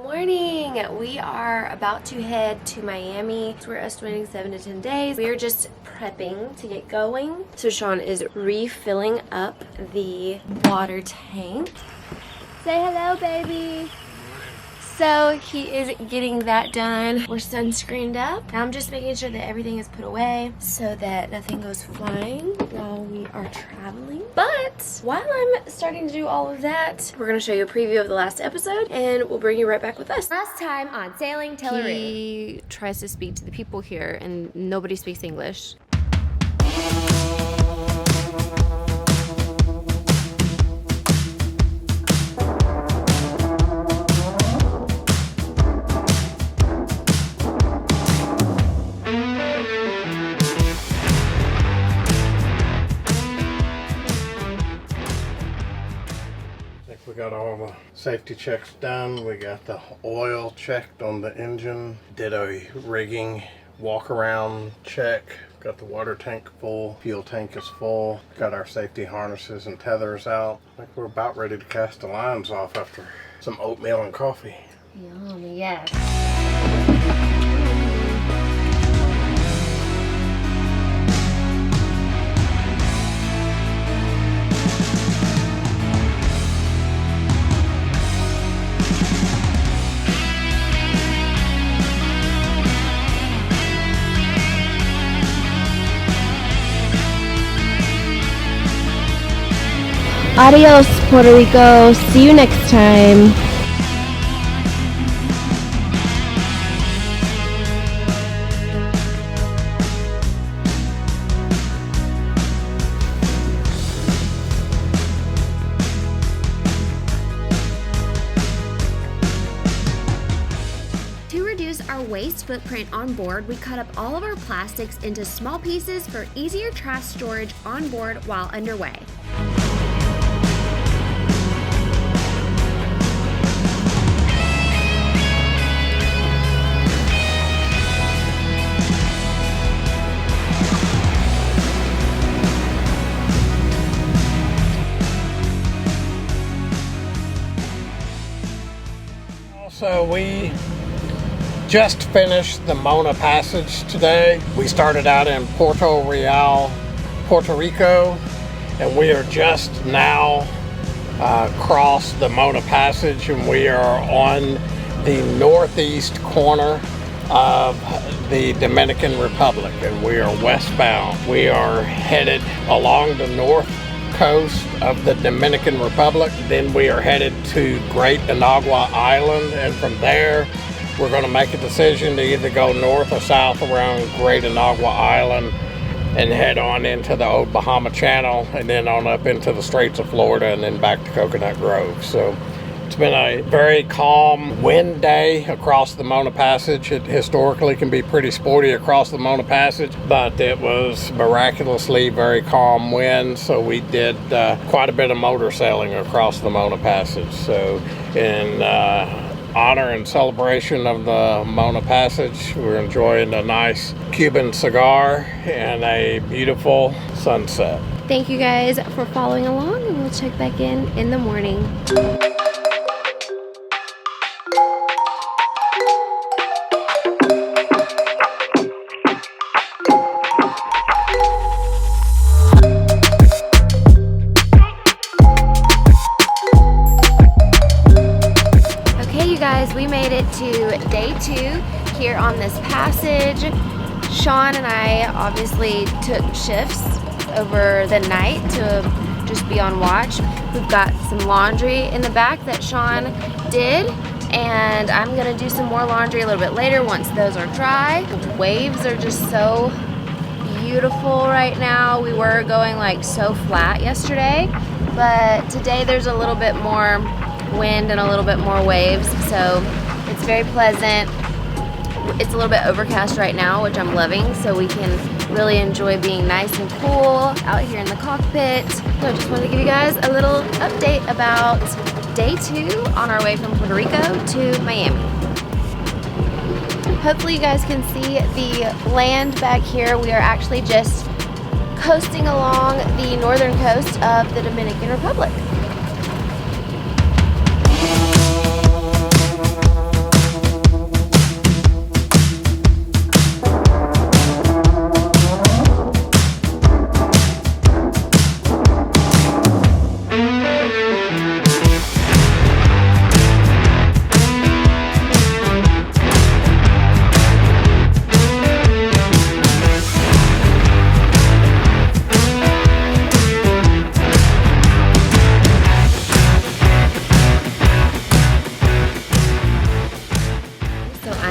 Morning! We are about to head to Miami. We're estimating 7 to 10 days. We are just prepping to get going. So Sean is refilling up the water tank. Say hello, baby! So he is getting that done. We're sunscreened up. Now I'm just making sure that everything is put away so that nothing goes flying while we are traveling. But while I'm starting to do all of that, we're gonna show you a preview of the last episode and we'll bring you right back with us. Last time on Sailing Tela. He tries to speak to the people here and nobody speaks English. We got all the safety checks done. We got the oil checked on the engine. Did a rigging walk around check. Got the water tank full. Fuel tank is full. Got our safety harnesses and tethers out. I think we're about ready to cast the lines off after some oatmeal and coffee. Yum, yes. Adios, Puerto Rico. See you next time. To reduce our waste footprint on board, we cut up all of our plastics into small pieces for easier trash storage on board while underway. So we just finished the Mona Passage today. We started out in Puerto Real, Puerto Rico, and we are just now crossed the Mona Passage, and we are on the northeast corner of the Dominican Republic, and we are westbound. We are headed along the north coast of the Dominican Republic. Then we are headed to Great Inagua Island, and from there we're going to make a decision to either go north or south around Great Inagua Island and head on into the Old Bahama Channel and then on up into the Straits of Florida and then back to Coconut Grove. So it's been a very calm wind day across the Mona Passage. It historically can be pretty sporty across the Mona Passage, but it was miraculously very calm wind, so we did quite a bit of motor sailing across the Mona Passage. So in honor and celebration of the Mona Passage, we're enjoying a nice Cuban cigar and a beautiful sunset. Thank you guys for following along, and we'll check back in the morning. We made it to day 2 here on this passage. Sean and I obviously took shifts over the night to just be on watch. We've got some laundry in the back that Sean did, and I'm gonna do some more laundry a little bit later once those are dry. The waves are just so beautiful right now. We were going like so flat yesterday, but today there's a little bit more wind and a little bit more waves, so it's very pleasant. It's a little bit overcast right now, which I'm loving, so we can really enjoy being nice and cool out here in the cockpit. So I just wanted to give you guys a little update about day 2 on our way from Puerto Rico to Miami. Hopefully you guys can see the land back here. We are actually just coasting along the northern coast of the Dominican Republic.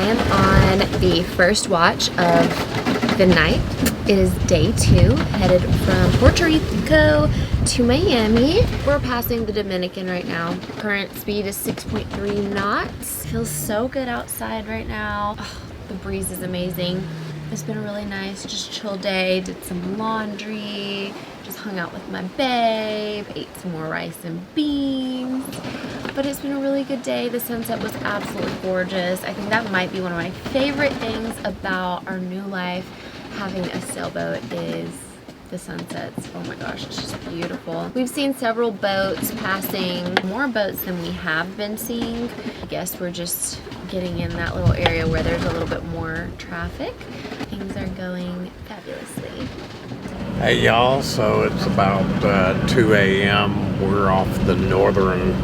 am on the first watch of the night. It is day 2, headed from Puerto Rico to Miami. We're passing the Dominican right now. Current speed is 6.3 knots. Feels so good outside right now. Oh, the breeze is amazing. It's been a really nice, just chill day. Did some laundry, just hung out with my babe, ate some more rice and beans. But it's been a really good day. The sunset was absolutely gorgeous. I think that might be one of my favorite things about our new life, having a sailboat, is the sunsets. Oh my gosh, it's just beautiful. We've seen several boats passing, more boats than we have been seeing. I guess we're just getting in that little area where there's a little bit more traffic. Things are going fabulously. Hey y'all, so it's about 2 a.m. We're off the northern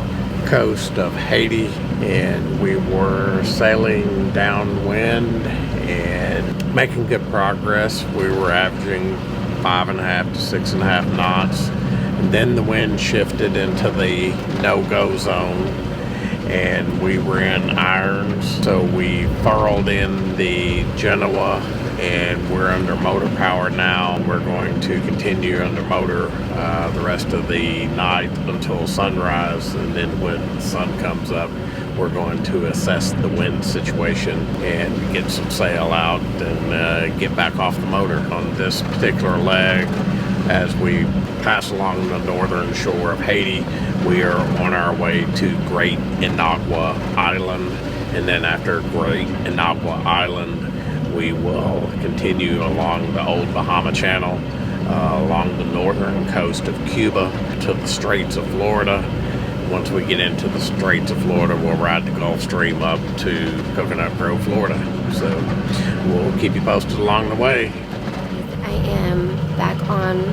coast of Haiti, and we were sailing downwind and making good progress. We were averaging 5.5 to 6.5 knots, and then the wind shifted into the no-go zone, and we were in irons, so we furled in the Genoa, and we're under motor power now. We're going to continue under motor the rest of the night until sunrise, and then when the sun comes up, we're going to assess the wind situation and get some sail out and get back off the motor. On this particular leg, as we pass along the northern shore of Haiti, we are on our way to Great Inagua Island, and then after Great Inagua Island, we will continue along the old Bahama Channel, along the northern coast of Cuba to the Straits of Florida. Once we get into the Straits of Florida, we'll ride the Gulf Stream up to Coconut Grove, Florida. So we'll keep you posted along the way. I am back on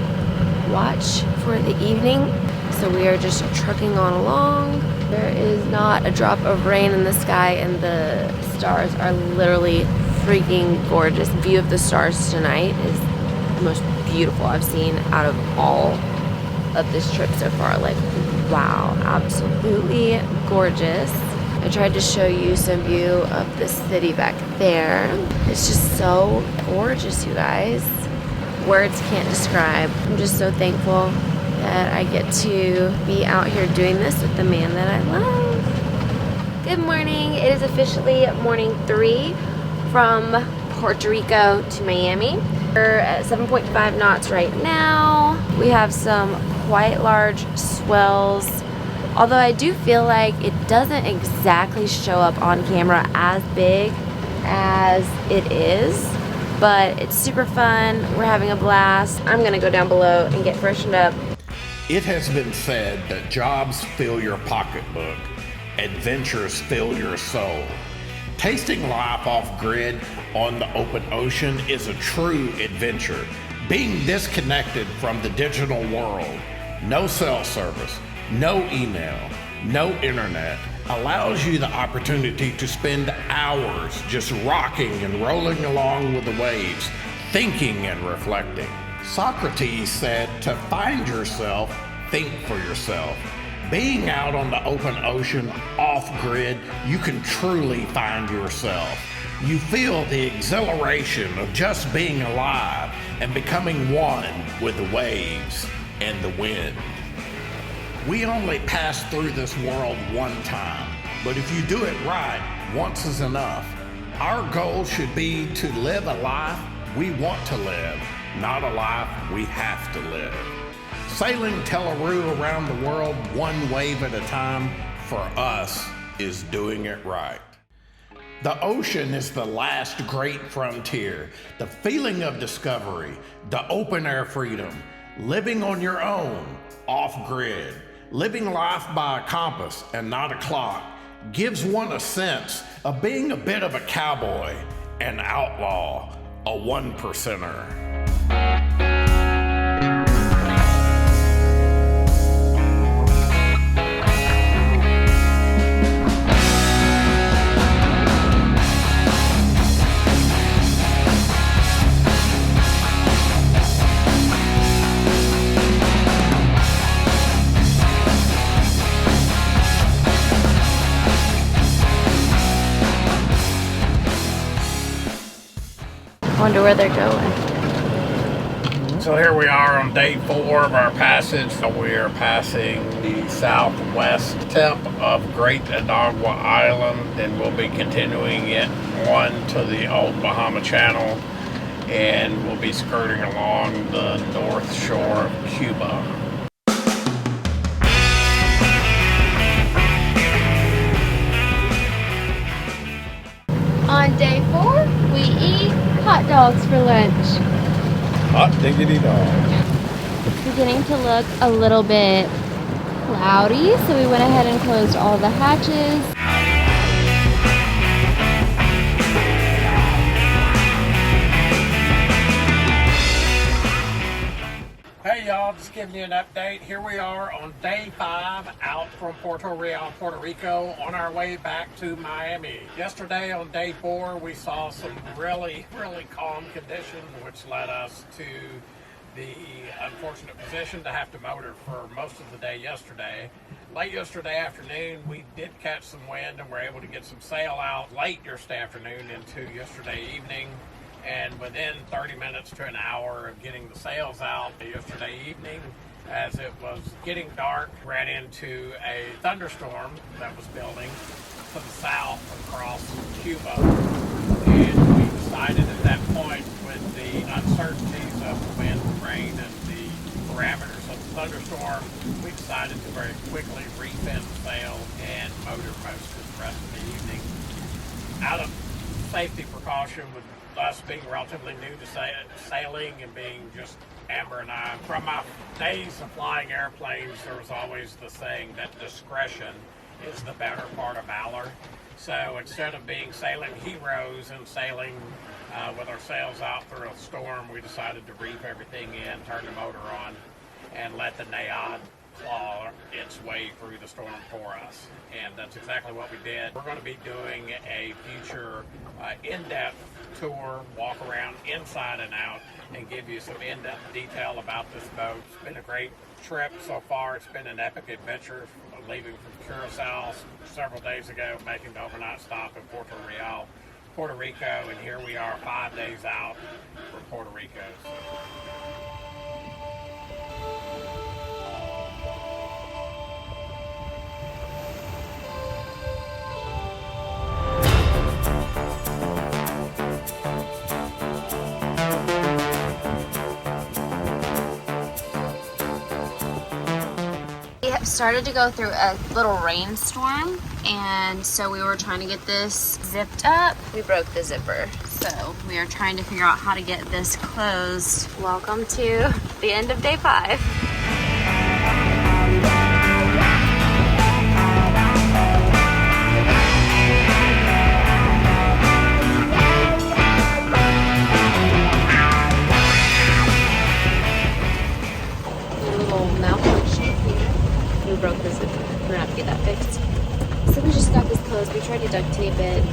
watch for the evening, so we are just trucking on along. There is not a drop of rain in the sky, and the stars are literally freaking gorgeous. The view of the stars tonight is the most beautiful I've seen out of all of this trip so far. Like, wow, absolutely gorgeous. I tried to show you some view of the city back there. It's just so gorgeous, you guys. Words can't describe. I'm just so thankful that I get to be out here doing this with the man that I love. Good morning. It is officially morning 3 from Puerto Rico to Miami. We're at 7.5 knots right now. We have some quite large swells, although I do feel like it doesn't exactly show up on camera as big as it is, but it's super fun. We're having a blast. I'm gonna go down below and get freshened up. It has been said that jobs fill your pocketbook, adventures fill your soul. Tasting life off grid on the open ocean is a true adventure. Being disconnected from the digital world, no cell service, no email, no internet, allows you the opportunity to spend hours just rocking and rolling along with the waves, thinking and reflecting. Socrates said, to find yourself, think for yourself. Being out on the open ocean, off-grid, you can truly find yourself. You feel the exhilaration of just being alive and becoming one with the waves and the wind. We only pass through this world one time, but if you do it right, once is enough. Our goal should be to live a life we want to live, not a life we have to live. Sailing Tela around the world one wave at a time, for us, is doing it right. The ocean is the last great frontier, the feeling of discovery, the open air freedom, living on your own, off-grid, living life by a compass and not a clock, gives one a sense of being a bit of a cowboy, an outlaw, a one-percenter. Wonder where they're going. So here we are on day 4 of our passage. We are passing the southwest tip of Great Inagua Island, and we'll be continuing it on to the Old Bahama Channel, and we'll be skirting along the north shore of Cuba. On day 4, we eat hot dogs for lunch. Hot diggity dog. It's beginning to look a little bit cloudy, so we went ahead and closed all the hatches. Hey y'all, just giving you an update. Here we are on day 5 out from Puerto Real, Puerto Rico, on our way back to Miami. Yesterday on day 4, we saw some really calm conditions, which led us to the unfortunate position to have to motor for most of the day yesterday. Late yesterday afternoon, we did catch some wind and were able to get some sail out late yesterday afternoon into yesterday evening. And within 30 minutes to an hour of getting the sails out yesterday evening, as it was getting dark, ran into a thunderstorm that was building to the south across Cuba. And we decided at that point, with the uncertainties of the wind, rain, and the parameters of the thunderstorm, we decided to very quickly refin the sail and motor most of the rest of the evening. Out of safety precaution, with us being relatively new to sailing and being just Amber and I, from my days of flying airplanes, there was always the saying that discretion is the better part of valor. So instead of being sailing heroes and sailing with our sails out through a storm, we decided to reef everything in, turn the motor on, and let the Nayad claw its way through the storm for us. And that's exactly what we did. We're going to be doing a future in-depth tour, walk around inside and out, and give you some in-depth detail about this boat. It's been a great trip so far. It's been an epic adventure, leaving from Curacao several days ago, making the overnight stop in Puerto Real, Puerto Rico, and here we are 5 days out from Puerto Rico. We have started to go through a little rainstorm, and so we were trying to get this zipped up. We broke the zipper, so we are trying to figure out how to get this closed. Welcome to the end of day 5. We broke this. We're gonna have to get that fixed. So we just got this closed. We tried to duct tape it.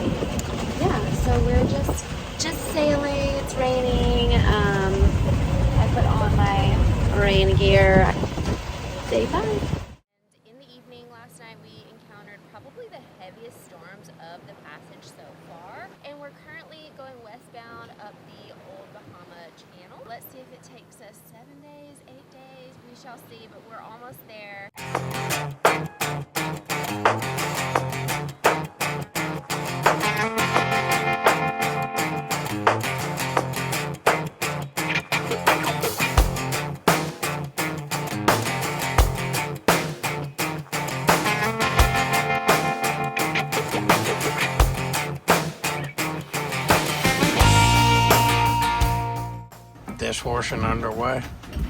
Yeah, so we're just sailing. It's raining. I put on my rain gear. Day 5. In the evening last night, we encountered probably the heaviest storms of the passage so far, and we're currently going westbound up the Old Bahama Channel. Let's see if it takes us 7 days, 8 days. We shall see, but we're almost there. Dishwashing underway.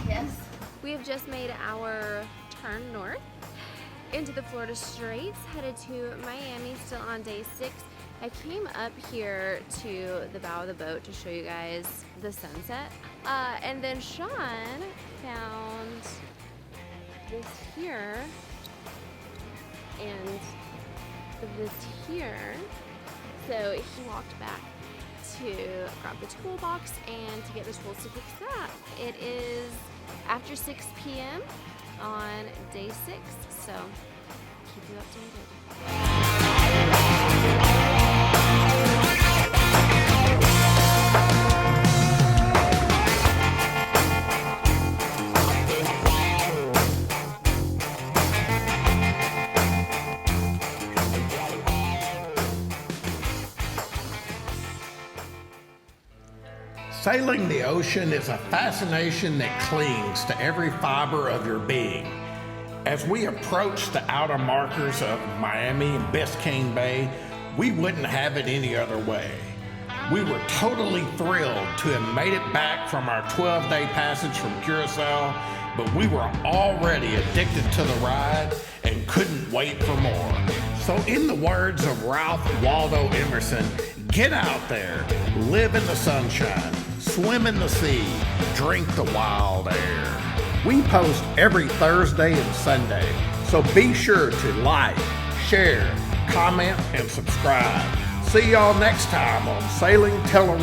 Yes. We have just made our turn north into the Florida Straits, headed to Miami, still on day 6. I came up here to the bow of the boat to show you guys the sunset. And then Sean found this here and this here. So he walked back to grab the toolbox and to get the tools to fix that. It is after 6 p.m. on day 6, so keep you updated. Sailing the ocean is a fascination that clings to every fiber of your being. As we approach the outer markers of Miami and Biscayne Bay, we wouldn't have it any other way. We were totally thrilled to have made it back from our 12-day passage from Curacao, but we were already addicted to the ride and couldn't wait for more. So in the words of Ralph Waldo Emerson, get out there, live in the sunshine, swim in the sea, drink the wild air. We post every Thursday and Sunday, so be sure to like, share, comment, and subscribe. See y'all next time on Sailing Tela.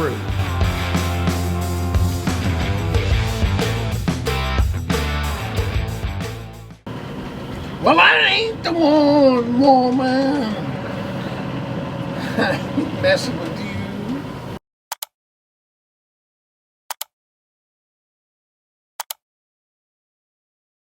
Well, I ain't the one, woman. Messing with